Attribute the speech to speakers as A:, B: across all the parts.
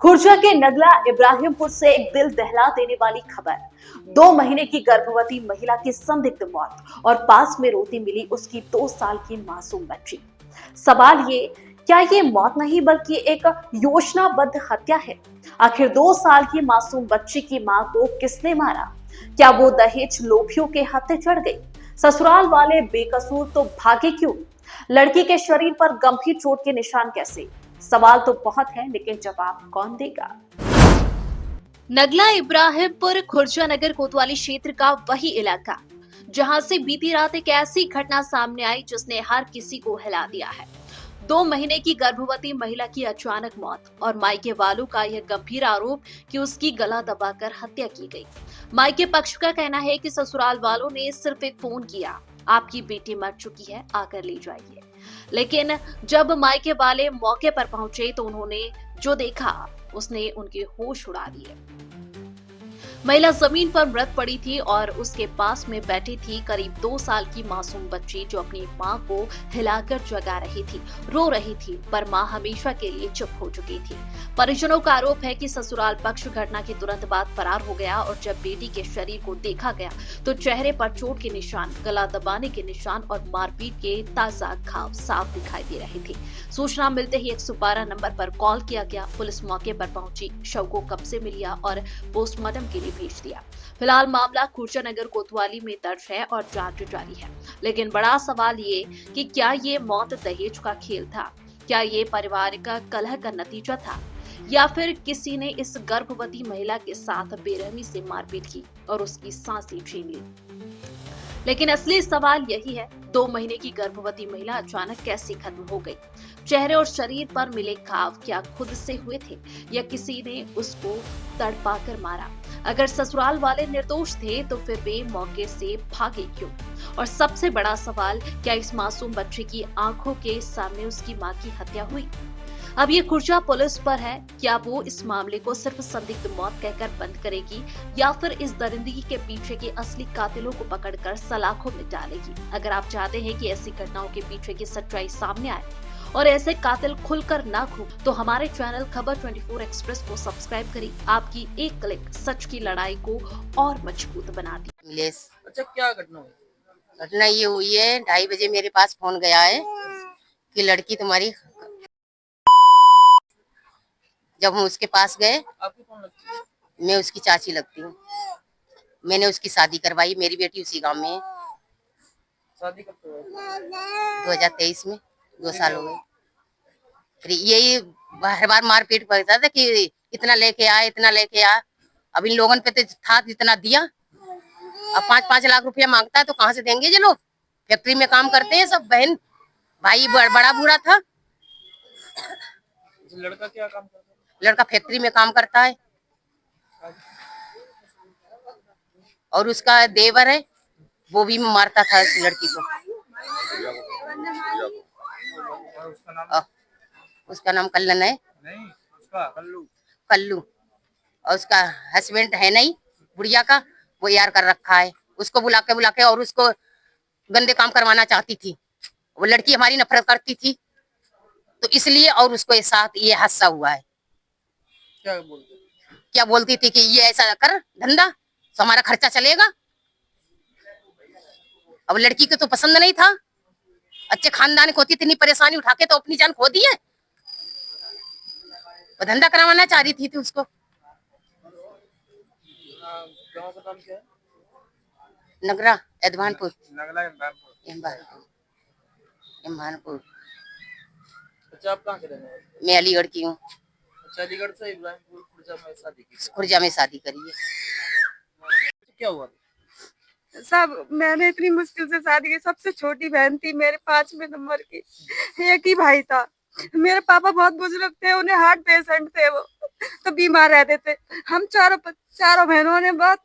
A: खुर्जा के नगला इब्राहिमपुर से एक दिल दहला देने वाली खबर। 2 महीने की गर्भवती महिला की संदिग्ध मौत और पास में रोती मिली उसकी 2 साल की मासूम बच्ची। सवाल ये, क्या ये मौत नहीं बल्कि एक योजनाबद्ध हत्या है? आखिर 2 साल की मासूम बच्ची की मां को किसने मारा? क्या वो दहेज लोभियों के हत्थे चढ़ गई? ससुराल वाले बेकसूर तो भागे क्यों? लड़की के शरीर पर गंभीर चोट के निशान कैसे? सवाल तो बहुत है, लेकिन जवाब कौन देगा? नगला इब्राहिमपुर खुर्जा नगर कोतवाली क्षेत्र का वही इलाका जहां से बीती रात एक ऐसी घटना सामने आई जिसने हर किसी को हिला दिया है। 2 महीने की गर्भवती महिला की अचानक मौत और मायके वालों का यह गंभीर आरोप कि उसकी गला दबाकर हत्या की गई। मायके पक्ष का कहना है कि ससुराल वालों ने सिर्फ एक फोन किया, आपकी बेटी मर चुकी है, आकर ले जाइए। लेकिन जब मायके वाले मौके पर पहुंचे तो उन्होंने जो देखा उसने उनके होश उड़ा दिए। महिला जमीन पर मृत पड़ी थी और उसके पास में बैठी थी करीब 2 साल की मासूम बच्ची जो अपनी मां को हिलाकर जगा रही थी, रो रही थी, पर मां हमेशा के लिए चुप हो चुकी थी। परिजनों का आरोप है कि ससुराल पक्ष घटना के तुरंत बाद फरार हो गया और जब बेटी के शरीर को देखा गया तो चेहरे पर चोट के निशान, गला दबाने के निशान और मारपीट के ताजा घाव साफ दिखाई दे रहे थे। सूचना मिलते ही 112 नंबर पर कॉल किया गया। पुलिस मौके पर पहुंची, शव को कब्जे में लिया और पोस्टमार्टम के लिए भेज दिया। फिलहाल मामला खुर्जा नगर कोतवाली में दर्ज है और जांच जारी है। लेकिन बड़ा सवाल ये कि क्या ये मौत दहेज का खेल था? क्या ये पारिवारिक कलह का नतीजा था, या फिर किसी ने इस गर्भवती महिला के साथ बेरहमी से मारपीट की और उसकी सांसें छीन ली? लेकिन असली सवाल यही है, 2 महीने की गर्भवती महिला अचानक कैसे खत्म हो गई? चेहरे और शरीर पर मिले घाव क्या खुद से हुए थे या किसी ने उसको तड़पाकर मारा? अगर ससुराल वाले निर्दोष थे तो फिर वे मौके से भागे क्यों? और सबसे बड़ा सवाल, क्या इस मासूम बच्चे की आंखों के सामने उसकी मां की हत्या हुई? अब ये खुर्जा पुलिस पर है, क्या वो इस मामले को सिर्फ संदिग्ध मौत कहकर बंद करेगी या फिर इस दरिंदगी के पीछे के असली कातिलों को पकड़कर सलाखों में डालेगी? अगर आप चाहते हैं कि ऐसी घटनाओं के पीछे की सच्चाई सामने आए और ऐसे कातिल खुलकर ना घूम, तो हमारे चैनल खबर 24 एक्सप्रेस को सब्सक्राइब करें। आपकी एक क्लिक सच की लड़ाई को और मजबूत बना दी।
B: अच्छा, क्या घटना हुई?
C: घटना ये हुई है, 2:30 बजे मेरे पास फोन गया है कि लड़की तुम्हारी। जब हम उसके पास गए,
B: आपकी कौन लगती है?
C: मैं उसकी चाची लगती हूँ। मैंने उसकी शादी करवाई, मेरी बेटी उसी गांव में है।
B: शादी कब हुई?
C: 2023 में 2 साल हो गए। फिर यही हर बार मारपीट करता था कि इतना लेके आ, इतना लेके आ। अब इन लोगों पे तो था जितना दिया, अब 5-5 लाख रुपया मांगता है तो कहाँ से देंगे ये लोग? फैक्ट्री में काम करते हैं सब, बहन भाई बड़ा बूढ़ा था।
B: लड़का क्या काम करता है?
C: लड़का फैक्ट्री में काम करता है और उसका देवर है, वो भी मारता था इस लड़की को।
B: और उसका नाम?
C: उसका नाम कल्लन है।
B: नहीं, उसका कल्लू।
C: कल्लू। और उसका हस्बैंड है नहीं, बुढ़िया का, वो यार कर रखा है। उसको बुला के और उसको गंदे काम करवाना चाहती थी। वो लड़की हमारी नफरत करती थी तो इसलिए, और उसको साथ ये हादसा हुआ है। क्या बोलती थी कि ये ऐसा कर धंधा तो हमारा खर्चा चलेगा। अब लड़की को तो पसंद नहीं था, अच्छे खानदान की होती, इतनी परेशानी उठा के तो अपनी जान खो दी है। वो धंधा करवाना चाह रही थी उसको।
B: गाँव का नाम क्या है?
C: नगरा एदवानपुर।
B: नगला
C: इमभानपुर।
B: अच्छा, आप कहाँ के रहने वाले?
C: मैं अलीगढ़ की हूँ।
B: अच्छा, अलीगढ़ से इब्राहिमपुर खुर्जा में शादी की?
C: खुर्जा में शादी करी है।
B: क्या हुआ?
D: सब मैंने इतनी मुश्किल से शादी की। सबसे छोटी बहन थी मेरे 5वें नंबर की, एक ही भाई था। मेरे पापा बहुत बुजुर्ग थे, उन्हें हार्ट पेशेंट थे, वो तो बीमार रहते थे। हम चारों बहनों ने बहुत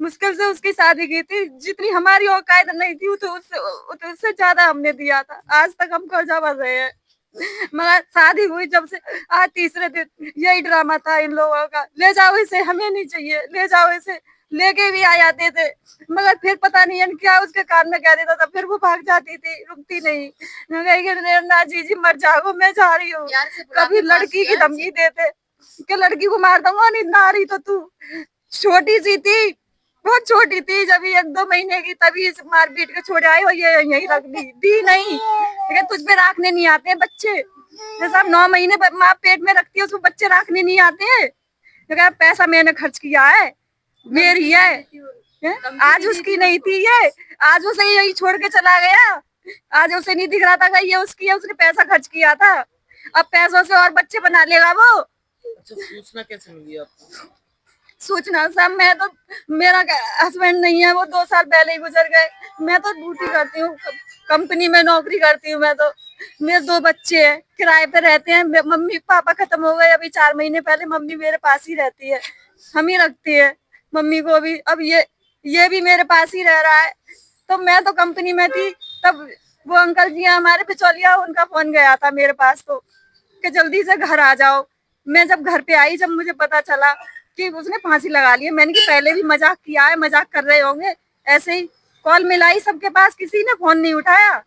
D: मुश्किल से उसकी शादी की थी। जितनी हमारी औकात नहीं थी तो उससे ज्यादा हमने दिया था। आज तक हम कर्जा भर रहे हैं। मगर शादी हुई जब से आज तीसरे दिन यही ड्रामा था इन लोगों का, ले जाओ इसे, हमें नहीं चाहिए, ले जाओ इसे। लेके भी आ जाते थे, मगर फिर पता नहीं क्या उसके कान में कह देता था, फिर वो भाग जाती थी, रुकती नहीं। ना जीजी मर जाओ, मैं जा रही हूँ। कभी लड़की की धमकी देते, कि लड़की को मार दूंगा, नहीं नारी तो तू छोटी सी थी, बहुत छोटी थी, जब ये 1-2 महीने की तभी इस मारपीट के छोड़े आए, और ये यही रख दी नहीं, लेकिन तुझ पे रखने नहीं आते हैं बच्चे, जैसे अब 9 महीने माँ पेट में रखती है, उसको बच्चे रखने नहीं आते हैं। पैसा मैंने खर्च किया है, मेरी है, आज उसकी नहीं थी ये, आज उसे यही छोड़ के चला गया, आज उसे नहीं दिख रहा था कि ये उसकी है, उसने पैसा खर्च किया था, अब पैसों से और बच्चे बना लेगा वो।
B: अच्छा, सूचना कैसे मिली आपको?
D: सूचना सब, मैं तो, मेरा हस्बैंड नहीं है, वो 2 साल पहले ही गुजर गए, मैं तो ड्यूटी करती हूँ, कंपनी में नौकरी करती हूँ मैं तो, मेरे 2 बच्चे हैं, किराए पे रहते हैं, मम्मी पापा खत्म हो गए, अभी 4 महीने पहले मम्मी मेरे पास ही रहती है, हम ही रखती है मम्मी को भी, अब ये भी मेरे पास ही रह रहा है। तो मैं तो कंपनी में थी, तब वो अंकल जी हमारे बिचौलिया, उनका फोन गया था मेरे पास तो, कि जल्दी से घर आ जाओ। मैं जब घर पे आई, जब मुझे पता चला कि उसने फांसी लगा ली है, मैंने कि पहले भी मजाक किया है, मजाक कर रहे होंगे, ऐसे ही कॉल मिलाई सबके पास, किसी ने फोन नहीं उठाया,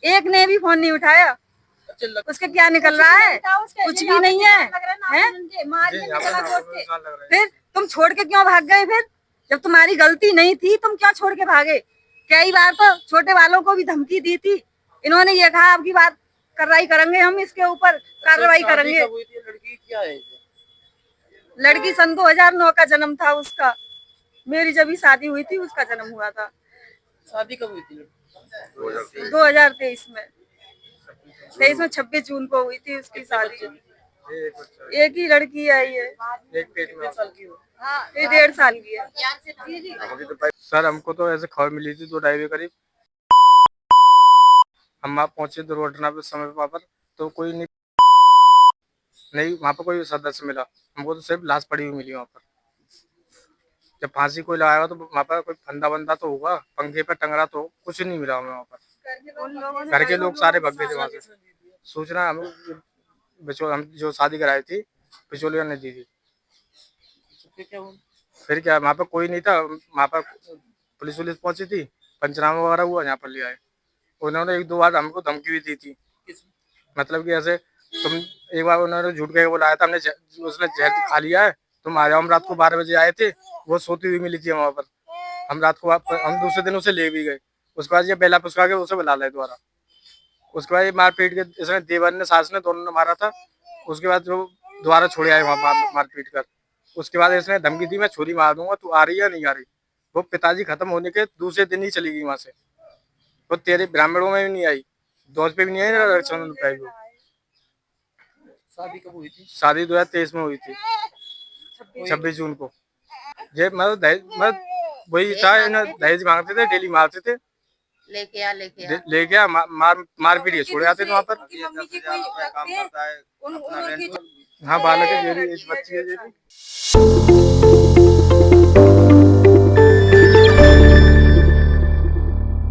D: एक ने भी फोन नहीं उठाया।
B: अच्छा,
D: उसके क्या निकल रहा है, कुछ भी नहीं है, हैं? फिर तुम छोड़ के क्यों भाग गए? फिर जब तुम्हारी गलती नहीं थी, तुम क्या छोड़ के भागे? कई बार तो छोटे वालों को भी धमकी दी थी, इन्होंने ये कहा आपकी बात कार्रवाई करेंगे, हम इसके ऊपर कार्रवाई करेंगे।
B: लड़की क्या है?
D: लड़की सन 2009 का जन्म था उसका, मेरी जब ही शादी हुई थी उसका जन्म हुआ था।
B: शादी कब हुई थी?
D: 2023 में, 26 जून को हुई थी उसकी शादी। एक ही लड़की है ये,
B: कितने साल की हो?
D: ये 1.5 साल की है।
E: सर हमको तो ऐसे खबर मिली थी 2-2.5 बजे करीब, हम वहाँ पहुंचे दुर्घटना पे समय पर, तो कोई नहीं वहाँ पर कोई सदस्य मिला हमको, तो सिर्फ लाश पड़ी हुई मिली वहाँ पर। जब फांसी कोई लगाएगा तो वहाँ पर कोई फंदा बंदा तो होगा, पंखे पर टंगरा तो कुछ नहीं मिला हमें वहाँ पर। घर के लोग सारे भाग गए थे वहाँ से। सूचना हम जो शादी कराई थी बिचौलिया ने दी थी। फिर क्या वहाँ पर कोई नहीं था, वहाँ पर पुलिस पहुंची थी, पंचनामा वगैरह हुआ, यहाँ पर ले आए। उन्होंने 1-2 बार हमको धमकी भी दी थी, मतलब कि ऐसे तुम, एक बार उन्होंने झूठ कह के बुलाया था, उसने जहर खा लिया है, तुम आ जाओ। हम रात को 12 बजे आए थे, वो सोती हुई मिली थी वहाँ पर। हम रात को हम दूसरे दिन उसे ले भी गए। उसके बाद ये बेला पुस्का के उसे बुला लाए दोबारा। उसके बाद ये मारपीट के, इसने देवर ने, सास ने, दोनों ने मारा था। उसके बाद जो दोबारा छोड़े आए वहाँ मारपीट कर। उसके बाद इसने धमकी दी, मैं छुरी मार दूंगा, तू आ रही है या नहीं आ रही। वो पिताजी खत्म होने के दूसरे दिन ही चली गई वहाँ से। वो तेरे ब्राह्मणों में भी नहीं आई, दोस्त पे भी नहीं आई, रक्षाबंधन पे आई। वो
B: शादी कब हुई थी?
E: शादी 2023 में हुई थी, 26 जून को। ये मैं वही था, दहेज मांगते थे, डेली मारते थे, लेके आ मारपीट के छोड़े आते थे वहाँ पर। हाँ, बालक है, बच्ची है।